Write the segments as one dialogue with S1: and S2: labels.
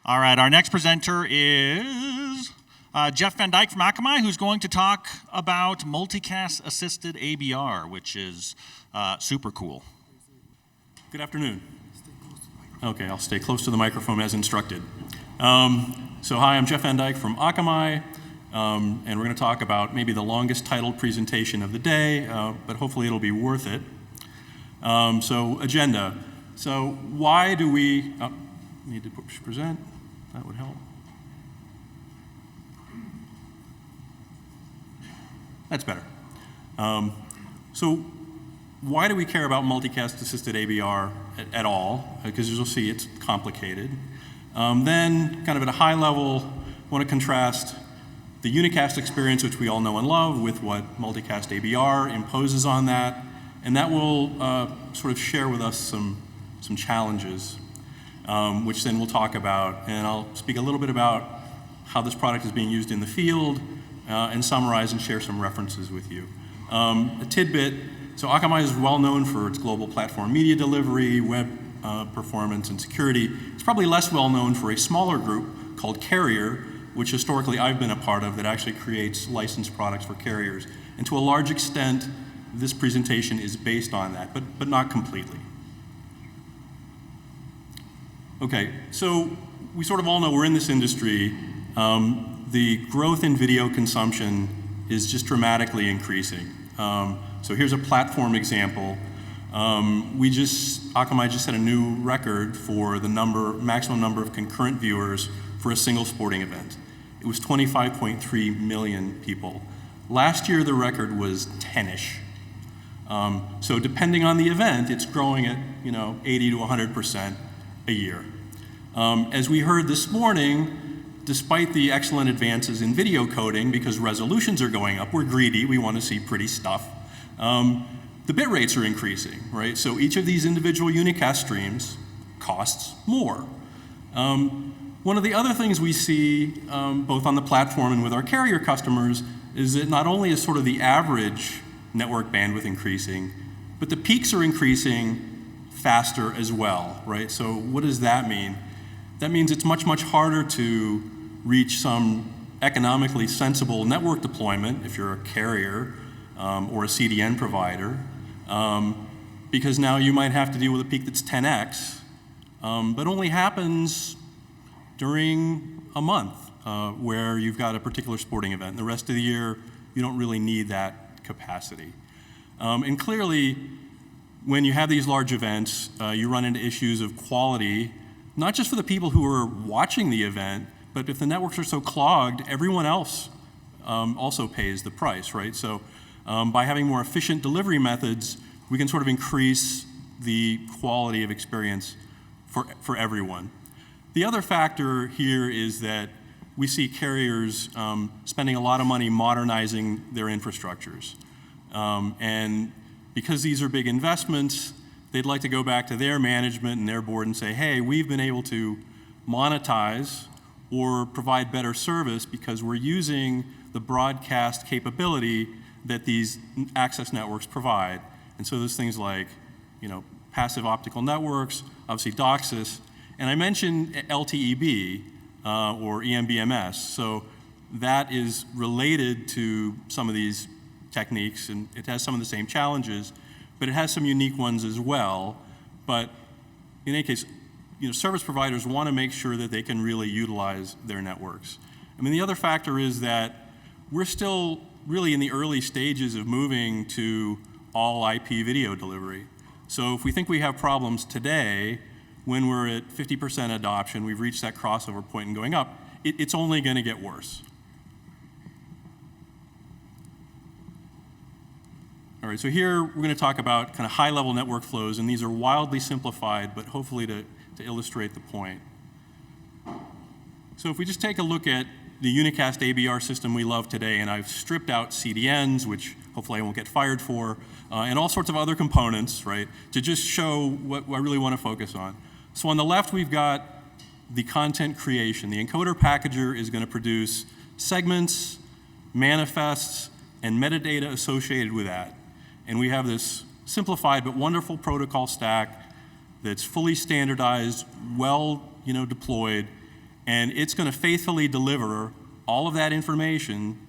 S1: All right, our next presenter is Jeff Van Dyke from Akamai, who's going to talk about Multicast-Assisted ABR, which is super cool.
S2: Good afternoon. Okay, I'll stay close to the microphone as instructed. So hi, I'm Jeff Van Dyke from Akamai, and we're going to talk about maybe the longest titled presentation of the day, but hopefully it'll be worth it. So agenda. So why do we need to push present? That would help. That's better. So why do we care about multicast-assisted ABR at all? Because as you'll see, it's complicated. Then, kind of at a high level, I want to contrast the Unicast experience, which we all know and love, with what multicast ABR imposes on that, and that will sort of share with us some challenges, which then we'll talk about, and I'll speak a little bit about how this product is being used in the field, and summarize and share some references with you. A tidbit, so Akamai is well known for its global platform media delivery, web performance, and security. It's probably less well known for a smaller group called Carrier, which historically I've been a part of, that actually creates licensed products for carriers. And to a large extent, this presentation is based on that, but not completely. Okay, so we sort of all know we're in this industry. The growth in video consumption is just dramatically increasing. So here's a platform example. Akamai just set a new record for the maximum number of concurrent viewers for a single sporting event. It was 25.3 million people. Last year, the record was 10-ish. So depending on the event, it's growing at 80 to 100% a year. As we heard this morning, despite the excellent advances in video coding, because resolutions are going up, we're greedy, we want to see pretty stuff. The bit rates are increasing, right? So each of these individual unicast streams costs more. One of the other things we see, both on the platform and with our carrier customers, is that not only is sort of the average network bandwidth increasing, but the peaks are increasing faster as well, right? So what does that mean? That means it's much, much harder to reach some economically sensible network deployment if you're a carrier or a CDN provider, because now you might have to deal with a peak that's 10x, but only happens during a month where you've got a particular sporting event. And the rest of the year, you don't really need that capacity. And clearly, when you have these large events, you run into issues of quality, not just for the people who are watching the event, but if the networks are so clogged, everyone else also pays the price, right? So by having more efficient delivery methods, we can sort of increase the quality of experience for everyone. The other factor here is that we see carriers spending a lot of money modernizing their infrastructures. And because these are big investments, they'd like to go back to their management and their board and say, hey, we've been able to monetize or provide better service because we're using the broadcast capability that these access networks provide. And so there's things like, passive optical networks, obviously DOCSIS, and I mentioned LTEB or EMBMS. So that is related to some of these techniques, and it has some of the same challenges, but it has some unique ones as well. But in any case, service providers want to make sure that they can really utilize their networks. I mean, the other factor is that we're still really in the early stages of moving to all IP video delivery. So if we think we have problems today, when we're at 50% adoption, we've reached that crossover point and going up, it's only going to get worse. All right, so here we're going to talk about kind of high-level network flows, and these are wildly simplified, but hopefully to illustrate the point. So if we just take a look at the Unicast ABR system we love today, and I've stripped out CDNs, which hopefully I won't get fired for, and all sorts of other components, right, to just show what I really want to focus on. So on the left, we've got the content creation. The encoder packager is going to produce segments, manifests, and metadata associated with that. And we have this simplified but wonderful protocol stack that's fully standardized, well deployed, And it's going to faithfully deliver all of that information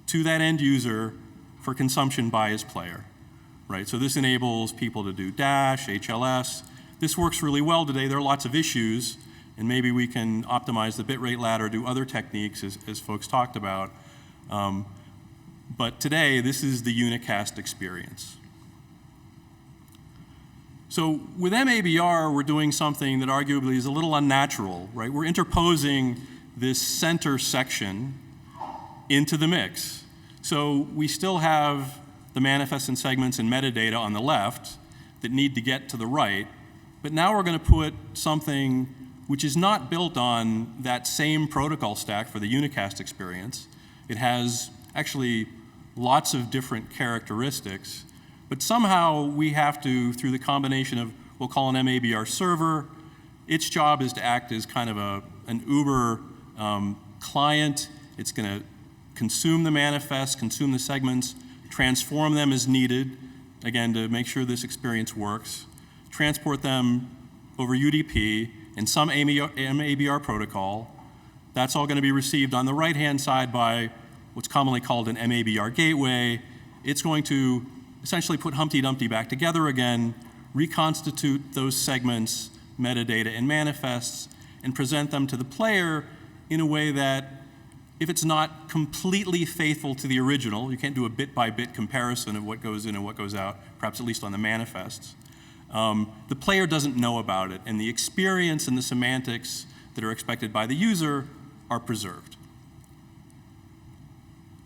S2: to that end user for consumption by his player, right? So this enables people to do dash, HLS. This works really well today. There are lots of issues, and maybe we can optimize the bitrate ladder, do other techniques as folks talked about. But today, this is the Unicast experience. So with MABR, we're doing something that arguably is a little unnatural, right? We're interposing this center section into the mix. So we still have the manifests and segments and metadata on the left that need to get to the right, but now we're going to put something which is not built on that same protocol stack for the Unicast experience. It has actually lots of different characteristics, but somehow we have to, through the combination of, we'll call an MABR server, its job is to act as kind of an Uber client. It's going to consume the manifests, consume the segments, transform them as needed, again, to make sure this experience works, transport them over UDP and some MABR protocol. That's all going to be received on the right-hand side by what's commonly called an MABR gateway. It's going to essentially put Humpty Dumpty back together again, reconstitute those segments, metadata, and manifests, and present them to the player in a way that, if it's not completely faithful to the original, you can't do a bit-by-bit comparison of what goes in and what goes out, perhaps at least on the manifests, the player doesn't know about it, and the experience and the semantics that are expected by the user are preserved.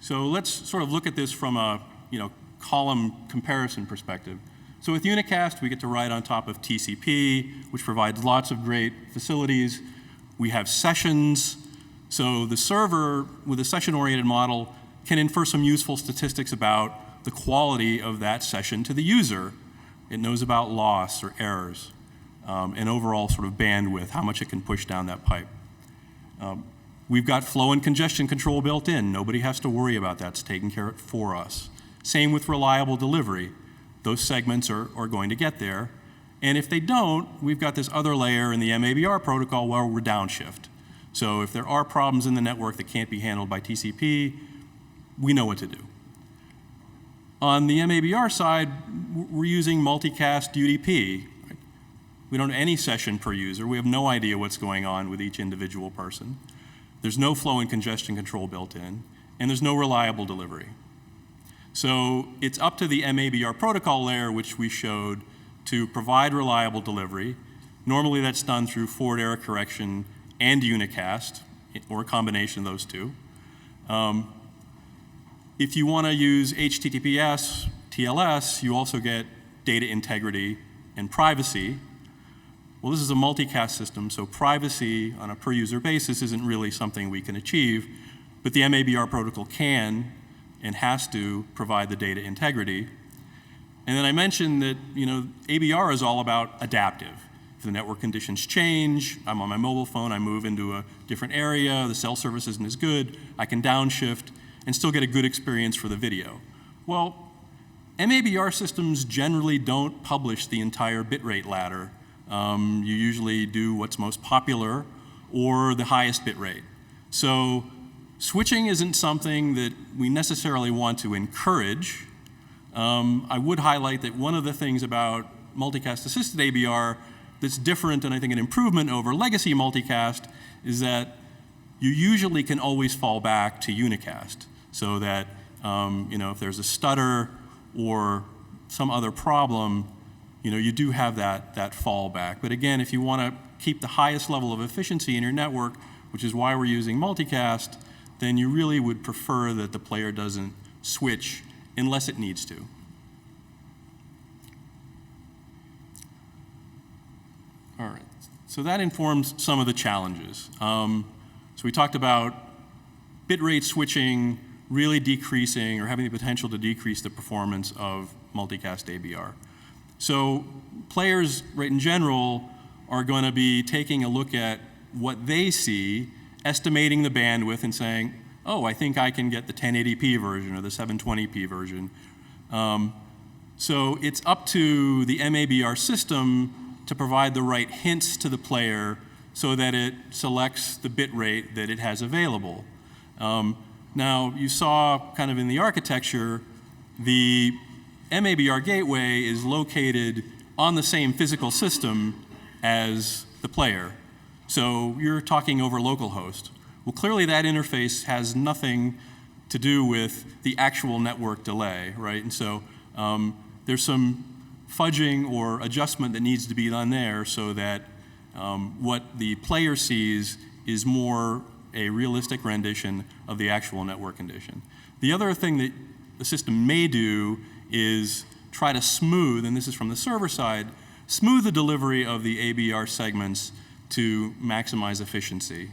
S2: So let's sort of look at this from a column comparison perspective. So with Unicast, we get to write on top of TCP, which provides lots of great facilities. We have sessions. So the server, with a session-oriented model, can infer some useful statistics about the quality of that session to the user. It knows about loss or errors, and overall sort of bandwidth, how much it can push down that pipe. We've got flow and congestion control built in. Nobody has to worry about that. It's taken care of for us. Same with reliable delivery. Those segments are going to get there. And if they don't, we've got this other layer in the MABR protocol where we're downshift. So if there are problems in the network that can't be handled by TCP, we know what to do. On the MABR side, we're using multicast UDP. Right? We don't have any session per user. We have no idea what's going on with each individual person. There's no flow and congestion control built in, and there's no reliable delivery. So it's up to the MABR protocol layer, which we showed, to provide reliable delivery. Normally that's done through forward error correction and Unicast, or a combination of those two. If you want to use HTTPS, TLS, you also get data integrity and privacy. Well, this is a multicast system, so privacy on a per-user basis isn't really something we can achieve, but the MABR protocol can and has to provide the data integrity. And then I mentioned that ABR is all about adaptive. If the network conditions change, I'm on my mobile phone, I move into a different area, the cell service isn't as good, I can downshift and still get a good experience for the video. Well, MABR systems generally don't publish the entire bitrate ladder. You usually do what's most popular or the highest bitrate. So switching isn't something that we necessarily want to encourage. I would highlight that one of the things about Multicast-Assisted ABR that's different and I think an improvement over legacy multicast is that you usually can always fall back to Unicast, so that if there's a stutter or some other problem, you do have that fallback. But again, if you want to keep the highest level of efficiency in your network, which is why we're using multicast, then you really would prefer that the player doesn't switch unless it needs to. All right, so that informs some of the challenges. So we talked about bitrate switching really decreasing or having the potential to decrease the performance of multicast ABR. So players, right, in general, are going to be taking a look at what they see, estimating the bandwidth and saying, oh, I think I can get the 1080p version or the 720p version. So it's up to the MABR system to provide the right hints to the player so that it selects the bit rate that it has available. Now, you saw kind of in the architecture, the MABR gateway is located on the same physical system as the player. So you're talking over localhost. Well, clearly that interface has nothing to do with the actual network delay, right? And so there's some fudging or adjustment that needs to be done there so that what the player sees is more a realistic rendition of the actual network condition. The other thing that the system may do is try to smooth, and this is from the server side, smooth the delivery of the ABR segments to maximize efficiency.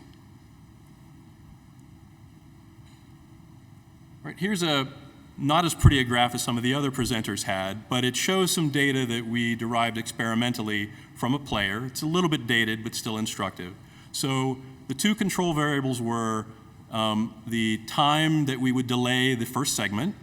S2: Right, here's a not as pretty a graph as some of the other presenters had, but it shows some data that we derived experimentally from a player. It's a little bit dated, but still instructive. So the two control variables were the time that we would delay the first segment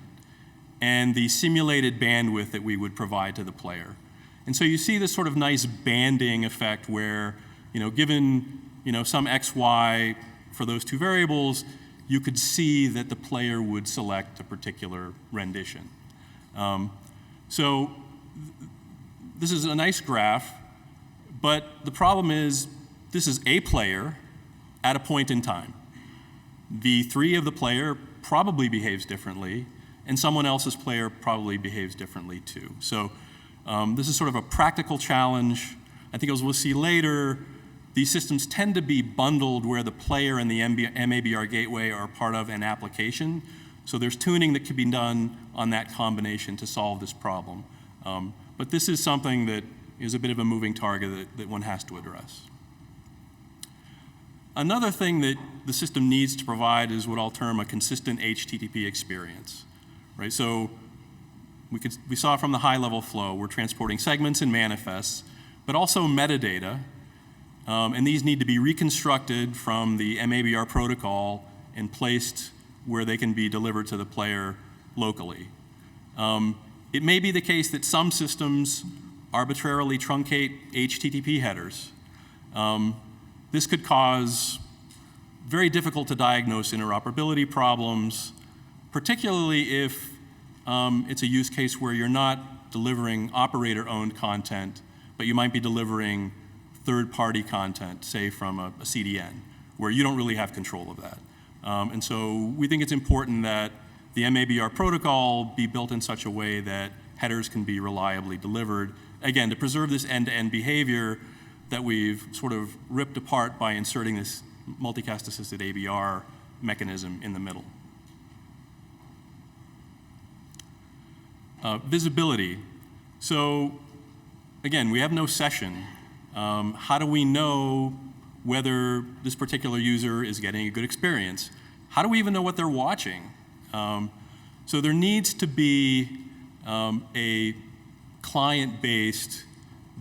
S2: and the simulated bandwidth that we would provide to the player. And so you see this sort of nice banding effect where, given, some x, y for those two variables, you could see that the player would select a particular rendition. So this is a nice graph, but the problem is this is a player at a point in time. V3 of the player probably behaves differently, and someone else's player probably behaves differently too. So this is sort of a practical challenge. I think as we'll see later, these systems tend to be bundled where the player and the MABR gateway are part of an application. So there's tuning that can be done on that combination to solve this problem. But this is something that is a bit of a moving target that one has to address. Another thing that the system needs to provide is what I'll term a consistent HTTP experience, right? So we saw from the high-level flow, we're transporting segments and manifests, but also metadata. And these need to be reconstructed from the MABR protocol and placed where they can be delivered to the player locally. It may be the case that some systems arbitrarily truncate HTTP headers. This could cause very difficult to diagnose interoperability problems, particularly if it's a use case where you're not delivering operator-owned content, but you might be delivering third-party content, say from a CDN, where you don't really have control of that. And so we think it's important that the MABR protocol be built in such a way that headers can be reliably delivered, again, to preserve this end-to-end behavior that we've sort of ripped apart by inserting this multicast-assisted ABR mechanism in the middle. Visibility. So again, we have no session. How do we know whether this particular user is getting a good experience? How do we even know what they're watching? So there needs to be a client-based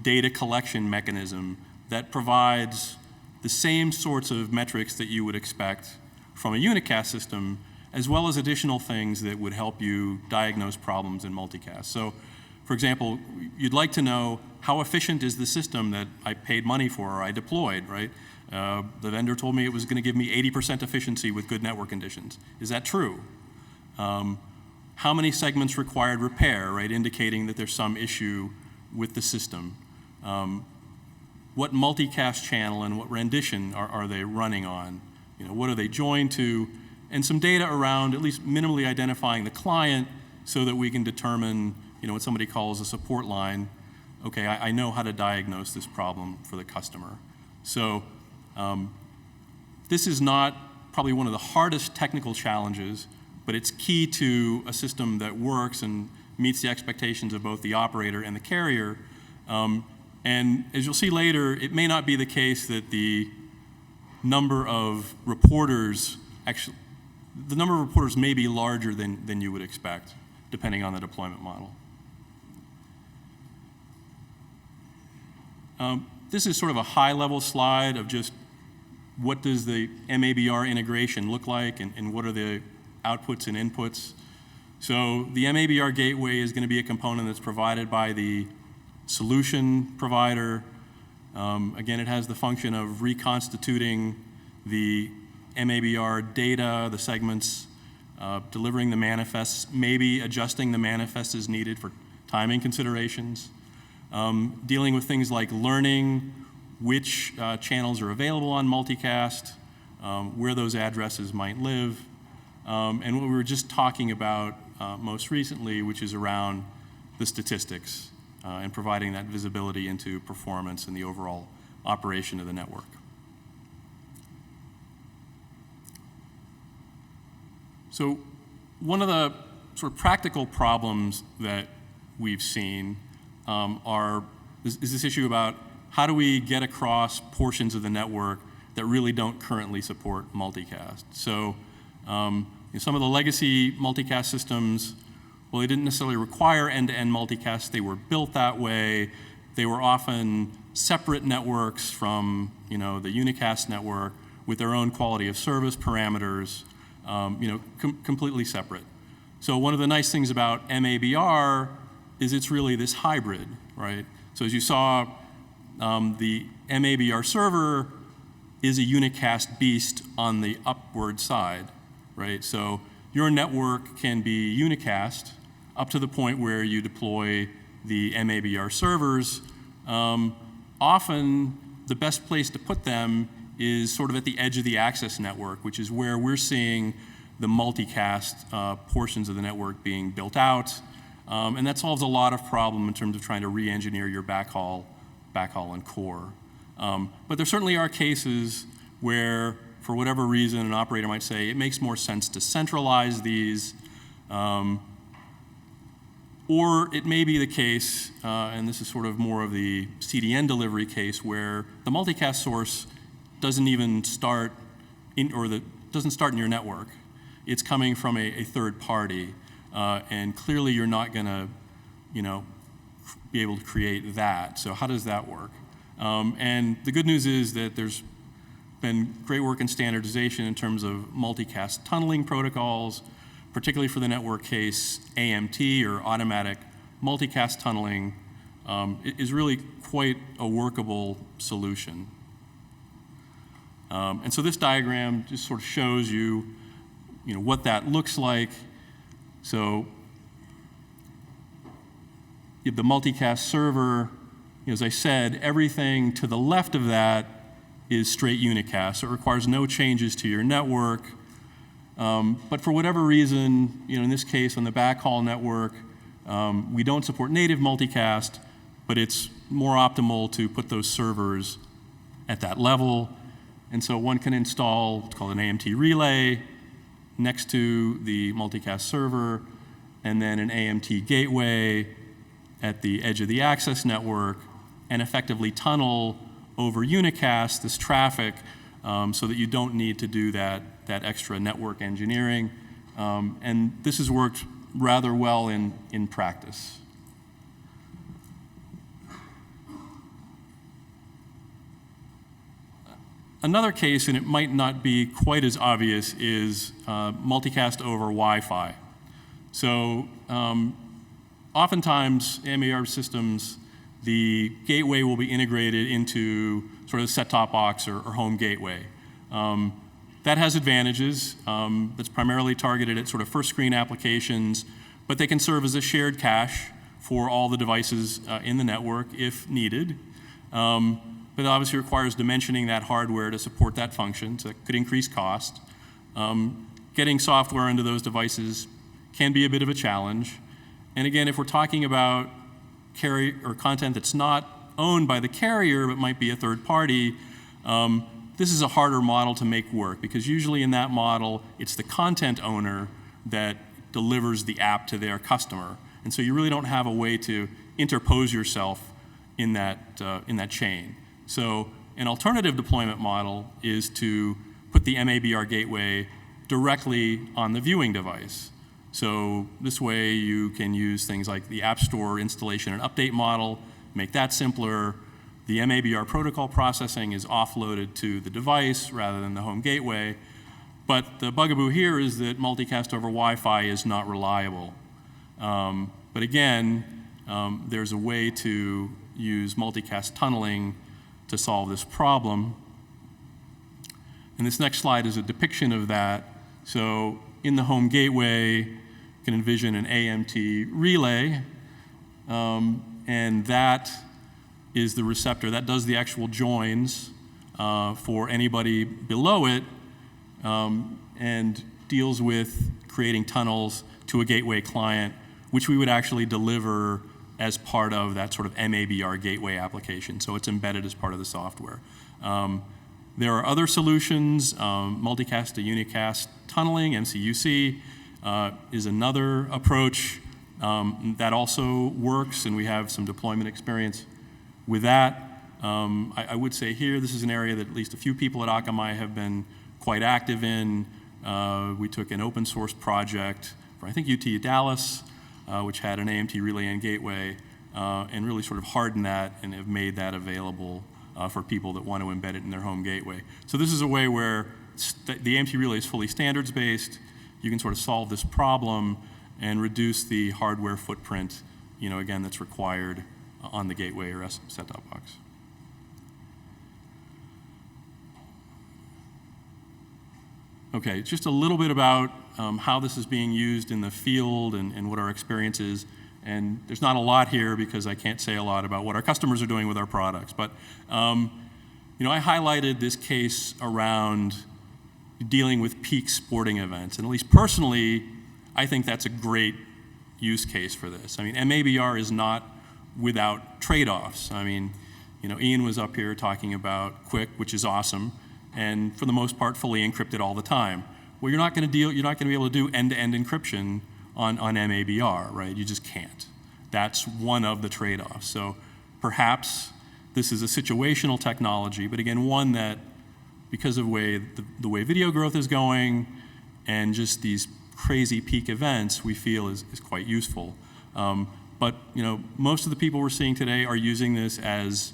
S2: data collection mechanism that provides the same sorts of metrics that you would expect from a unicast system, as well as additional things that would help you diagnose problems in multicast. So, for example, you'd like to know how efficient is the system that I paid money for or I deployed, right? The vendor told me it was going to give me 80% efficiency with good network conditions. Is that true? How many segments required repair, right, indicating that there's some issue with the system? What multicast channel and what rendition are they running on? What are they joined to? And some data around at least minimally identifying the client so that we can determine, what somebody calls a support line. Okay, I know how to diagnose this problem for the customer. So this is not probably one of the hardest technical challenges, but it's key to a system that works and meets the expectations of both the operator and the carrier. And as you'll see later, it may not be the case that the number of reporters may be larger than you would expect, depending on the deployment model. This is sort of a high-level slide of just what does the MABR integration look like and what are the outputs and inputs. So the MABR gateway is going to be a component that's provided by the solution provider. Again, it has the function of reconstituting the MABR data, the segments, delivering the manifests, maybe adjusting the manifest as needed for timing considerations, dealing with things like learning which channels are available on multicast, where those addresses might live, and what we were just talking about most recently, which is around the statistics and providing that visibility into performance and the overall operation of the network. So one of the sort of practical problems that we've seen is this issue about how do we get across portions of the network that really don't currently support multicast. So some of the legacy multicast systems, well, they didn't necessarily require end-to-end multicast. They were built that way. They were often separate networks from the Unicast network with their own quality of service parameters, completely separate. So one of the nice things about MABR is it's really this hybrid, right? So as you saw, the MABR server is a unicast beast on the upward side, right? So your network can be unicast up to the point where you deploy the MABR servers. Often, the best place to put them is sort of at the edge of the access network, which is where we're seeing the multicast portions of the network being built out. And that solves a lot of problem in terms of trying to re-engineer your backhaul and core. But there certainly are cases where, for whatever reason, an operator might say it makes more sense to centralize these, or it may be the case, and this is sort of more of the CDN delivery case, where the multicast source doesn't even start doesn't start in your network. It's coming from a third party, and clearly you're not going to, be able to create that. So how does that work? And the good news is that there's been great work in standardization in terms of multicast tunneling protocols, particularly for the network case. AMT, or automatic multicast tunneling, is really quite a workable solution. And so this diagram just sort of shows you, what that looks like. So you have the multicast server. As I said, everything to the left of that is straight unicast, so it requires no changes to your network. But for whatever reason, in this case on the backhaul network, we don't support native multicast, but it's more optimal to put those servers at that level. And so one can install what's called an AMT Relay next to the multicast server, and then an AMT gateway at the edge of the access network, and effectively tunnel over unicast this traffic so that you don't need to do that extra network engineering. And this has worked rather well in practice. Another case, and it might not be quite as obvious, is multicast over Wi-Fi. So oftentimes, MABR systems, the gateway will be integrated into sort of the set-top box or home gateway. That has advantages. That's primarily targeted at sort of first-screen applications, but they can serve as a shared cache for all the devices in the network if needed. But it obviously requires dimensioning that hardware to support that function, so it could increase cost. Getting software into those devices can be a bit of a challenge. And again, if we're talking about carrier or content that's not owned by the carrier but might be a third party, this is a harder model to make work, because usually in that model, it's the content owner that delivers the app to their customer. And so you really don't have a way to interpose yourself in that chain. So an alternative deployment model is to put the MABR gateway directly on the viewing device. So this way you can use things like the App Store installation and update model, make that simpler. The MABR protocol processing is offloaded to the device rather than the home gateway. But the bugaboo here is that multicast over Wi-Fi is not reliable. But again, there's a way to use multicast tunneling to solve this problem. And this next slide is a depiction of that. So in the home gateway, you can envision an AMT relay, and that is the receptor. That does the actual joins for anybody below it, and deals with creating tunnels to a gateway client, which we would actually deliver as part of that sort of MABR gateway application. So it's embedded as part of the software. There are other solutions. Multicast to Unicast tunneling, MCUC, is another approach that also works, and we have some deployment experience with that. I would say here, this is an area that at least a few people at Akamai have been quite active in. We took an open source project for, I think, UT Dallas, which had an AMT Relay and gateway, and really sort of hardened that and have made that available for people that want to embed it in their home gateway. So this is a way where the AMT Relay is fully standards-based. You can sort of solve this problem and reduce the hardware footprint, again, that's required on the gateway or set-top box. Okay, just a little bit about how this is being used in the field and what our experience is. And there's not a lot here because I can't say a lot about what our customers are doing with our products. But I highlighted this case around dealing with peak sporting events. And at least personally, I think that's a great use case for this. I mean, MABR is not without trade-offs. I mean, Ian was up here talking about Quick, which is awesome, and for the most part, fully encrypted all the time. Well, you're not going to be able to do end-to-end encryption on MABR, right? You just can't. That's one of the trade-offs. So perhaps this is a situational technology, but again, one that, because of the way video growth is going and just these crazy peak events, we feel is quite useful. But most of the people we're seeing today are using this as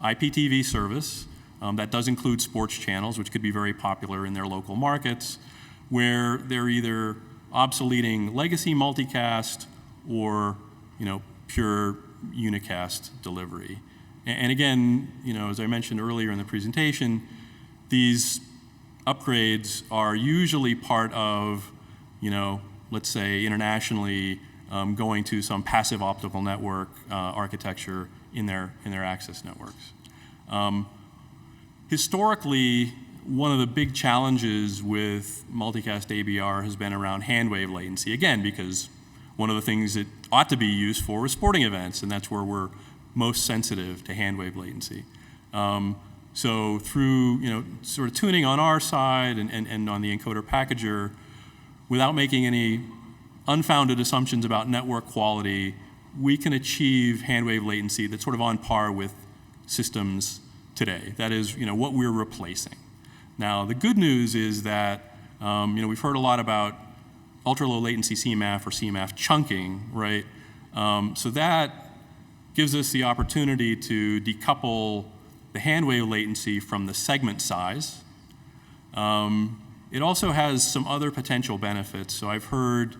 S2: IPTV service. That does include sports channels, which could be very popular in their local markets, where they're either obsoleting legacy multicast or pure unicast delivery. And again, as I mentioned earlier in the presentation, these upgrades are usually part of, let's say internationally, going to some passive optical network architecture in their access networks. Historically, one of the big challenges with multicast ABR has been around hand wave latency, again, because one of the things it ought to be used for is sporting events, and that's where we're most sensitive to hand wave latency. So through sort of tuning on our side and on the encoder packager, without making any unfounded assumptions about network quality, we can achieve hand wave latency that's sort of on par with systems today. That is, what we're replacing. Now, the good news is that, we've heard a lot about ultra-low latency CMAF or CMAF chunking, right? So that gives us the opportunity to decouple the hand wave latency from the segment size. It also has some other potential benefits. So I've heard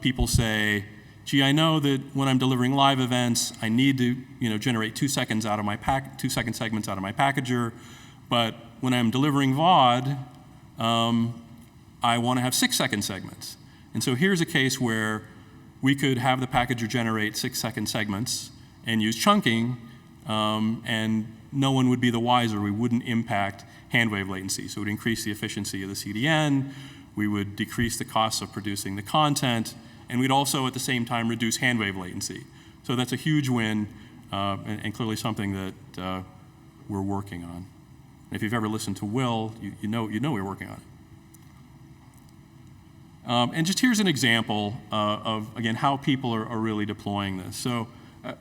S2: people say, gee, I know that when I'm delivering live events, I need to generate 2 seconds out of my 2 second segments out of my packager, but when I'm delivering VOD, I want to have 6 second segments. And so here's a case where we could have the packager generate 6 second segments and use chunking, and no one would be the wiser. We wouldn't impact hand wave latency. So it would increase the efficiency of the CDN, we would decrease the costs of producing the content, and we'd also at the same time reduce hand wave latency. So that's a huge win, and clearly something that we're working on. If you've ever listened to Will, you know we're working on it. And just here's an example of, again, how people are really deploying this. So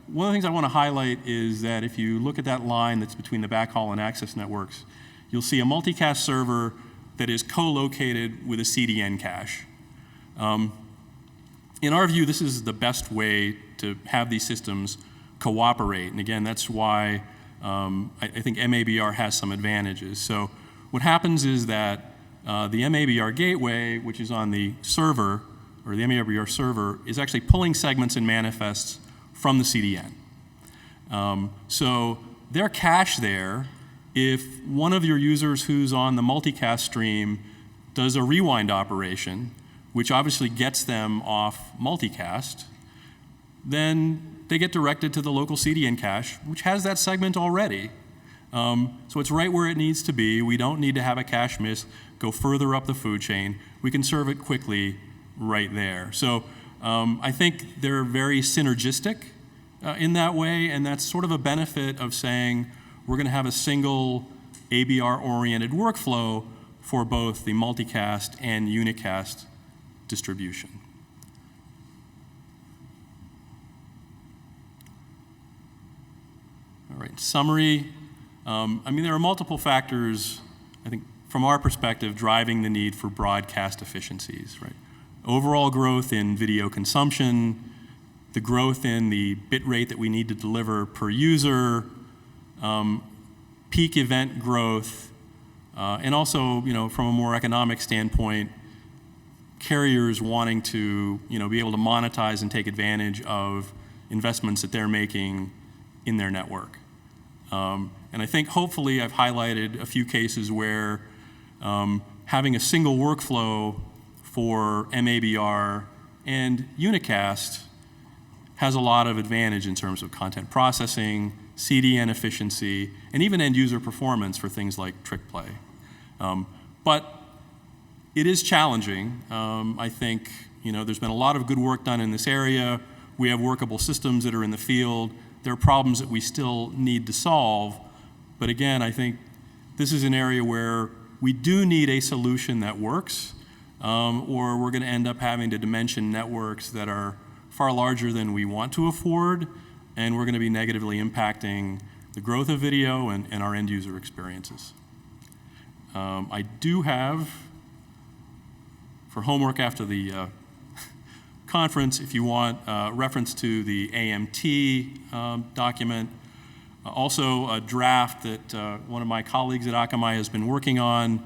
S2: one of the things I want to highlight is that if you look at that line that's between the backhaul and access networks, you'll see a multicast server that is co-located with a CDN cache. In our view, this is the best way to have these systems cooperate. And again, that's why I think MABR has some advantages. So what happens is that the MABR gateway, which is on the server, or the MABR server, is actually pulling segments and manifests from the CDN. So their cache there, if one of your users who's on the multicast stream does a rewind operation, which obviously gets them off multicast, then they get directed to the local CDN cache, which has that segment already. So it's right where it needs to be. We don't need to have a cache miss go further up the food chain. We can serve it quickly right there. So I think they're very synergistic in that way, and that's sort of a benefit of saying we're going to have a single ABR-oriented workflow for both the multicast and unicast distribution. All right, summary. I mean, there are multiple factors, I think, from our perspective, driving the need for broadcast efficiencies, right? Overall growth in video consumption, the growth in the bit rate that we need to deliver per user, peak event growth, and also, from a more economic standpoint, carriers wanting to, be able to monetize and take advantage of investments that they're making in their network. And I think hopefully I've highlighted a few cases where having a single workflow for MABR and Unicast has a lot of advantage in terms of content processing, CDN efficiency, and even end user performance for things like trick play. But it is challenging. I think there's been a lot of good work done in this area. We have workable systems that are in the field. There are problems that we still need to solve. But again, I think this is an area where we do need a solution that works, or we're going to end up having to dimension networks that are far larger than we want to afford, and we're going to be negatively impacting the growth of video and our end user experiences. I do have, for homework after the conference, if you want, reference to the AMT document. Also a draft that one of my colleagues at Akamai has been working on,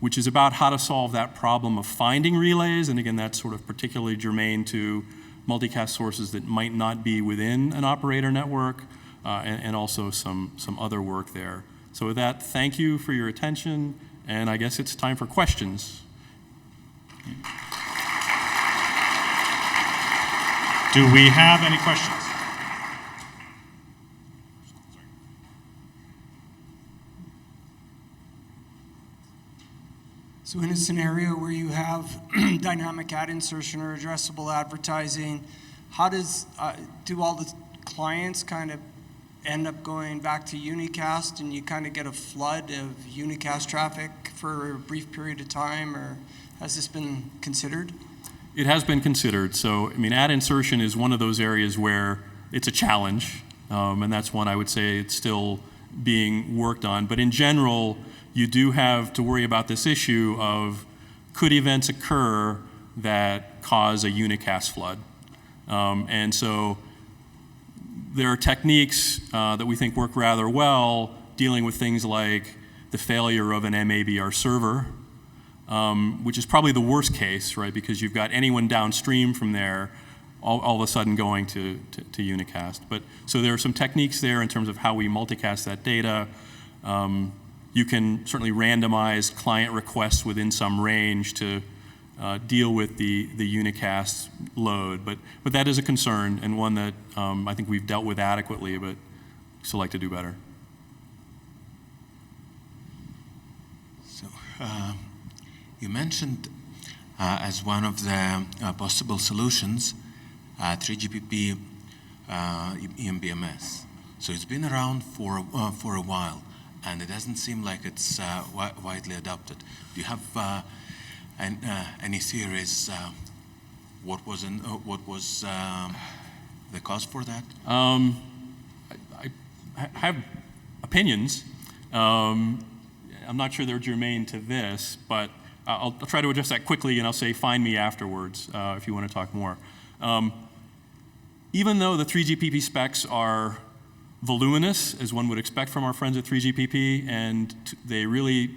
S2: which is about how to solve that problem of finding relays. And again, that's sort of particularly germane to multicast sources that might not be within an operator network, and also some other work there. So with that, thank you for your attention, and I guess it's time for questions.
S1: Do we have any questions?
S3: So in a scenario where you have dynamic ad insertion or addressable advertising, how does, do all the clients kind of end up going back to Unicast and you kind of get a flood of Unicast traffic for a brief period of time, or has this been considered?
S2: It has been considered. So, I mean, ad insertion is one of those areas where it's a challenge, and that's one I would say it's still being worked on. But in general, you do have to worry about this issue of could events occur that cause a unicast flood. And so there are techniques that we think work rather well dealing with things like the failure of an MABR server, which is probably the worst case, right? Because you've got anyone downstream from there all of a sudden going to Unicast. But so there are some techniques there in terms of how we multicast that data. You can certainly randomize client requests within some range to deal with the Unicast load. But that is a concern, and one that I think we've dealt with adequately, but still like to do better.
S4: So you mentioned as one of the possible solutions 3GPP eMBMS. So it's been around for a while, and it doesn't seem like it's widely adopted. Do you have any theories? What was the cause for that?
S2: I have opinions. I'm not sure they're germane to this, but I'll try to address that quickly, and I'll say find me afterwards if you want to talk more. Even though the 3GPP specs are voluminous, as one would expect from our friends at 3GPP, and they really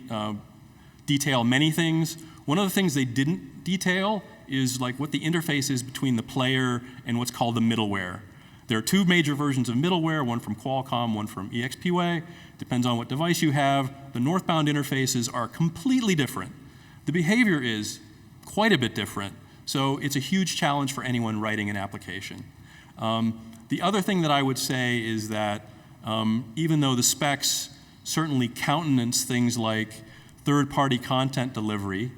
S2: detail many things, one of the things they didn't detail is like what the interface is between the player and what's called the middleware. There are two major versions of middleware, one from Qualcomm, one from EXPWay. Depends on what device you have. The northbound interfaces are completely different. The behavior is quite a bit different, so it's a huge challenge for anyone writing an application. The other thing that I would say is that even though the specs certainly countenance things like third-party content delivery,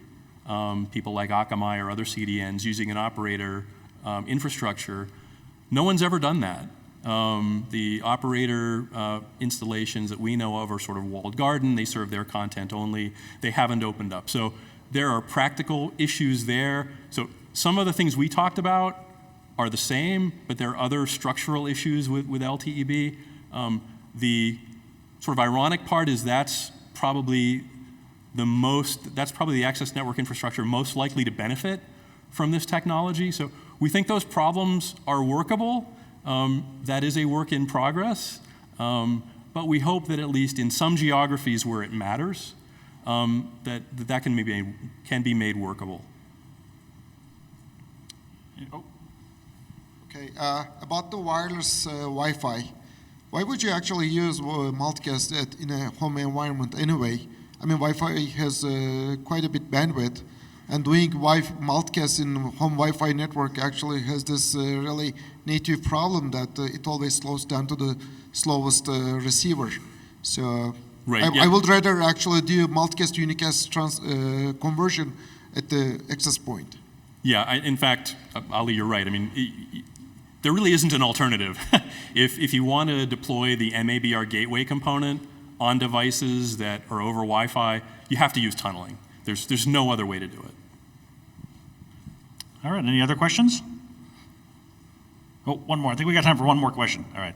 S2: people like Akamai or other CDNs using an operator infrastructure, no one's ever done that. The operator installations that we know of are sort of walled garden. They serve their content only. They haven't opened up. So there are practical issues there. So some of the things we talked about are the same, but there are other structural issues with LTEB. The sort of ironic part is that's probably the access network infrastructure most likely to benefit from this technology. So we think those problems are workable. That is a work in progress. But we hope that at least in some geographies where it matters, that can be made workable.
S1: Oh.
S5: Okay, about the wireless Wi-Fi, why would you actually use multicast in a home environment anyway? I mean, Wi-Fi has quite a bit bandwidth, and doing multicast in home Wi-Fi network actually has this really native problem that it always slows down to the slowest receiver. So
S2: right,
S5: I would rather actually do multicast to unicast conversion at the access point.
S2: Yeah, in fact, Ali, you're right. I mean, there really isn't an alternative. If you want to deploy the MABR gateway component on devices that are over Wi-Fi, you have to use tunneling. There's no other way to do it.
S1: All right, any other questions? Oh, one more. I think we got time for one more question. All right.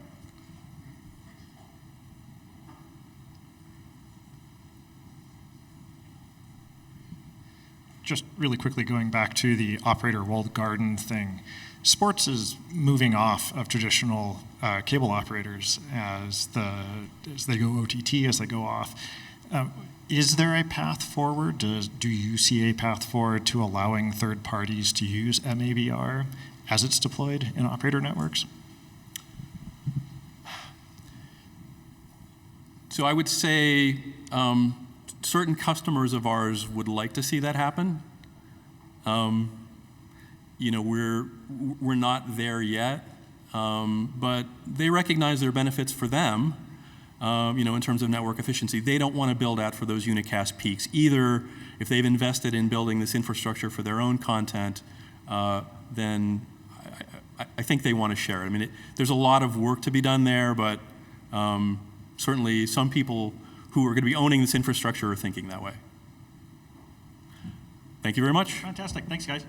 S6: Just really quickly going back to the operator walled garden thing, sports is moving off of traditional cable operators as they go OTT, as they go off. Is there a path forward? Do you see a path forward to allowing third parties to use MABR as it's deployed in operator networks?
S2: So I would say certain customers of ours would like to see that happen. You know, we're not there yet, but they recognize there are benefits for them. You know, in terms of network efficiency. They don't want to build out for those unicast peaks. Either if they've invested in building this infrastructure for their own content, then I think they want to share it. I mean, there's a lot of work to be done there, but certainly some people who are going to be owning this infrastructure are thinking that way. Thank you very much.
S1: Fantastic. Thanks, guys.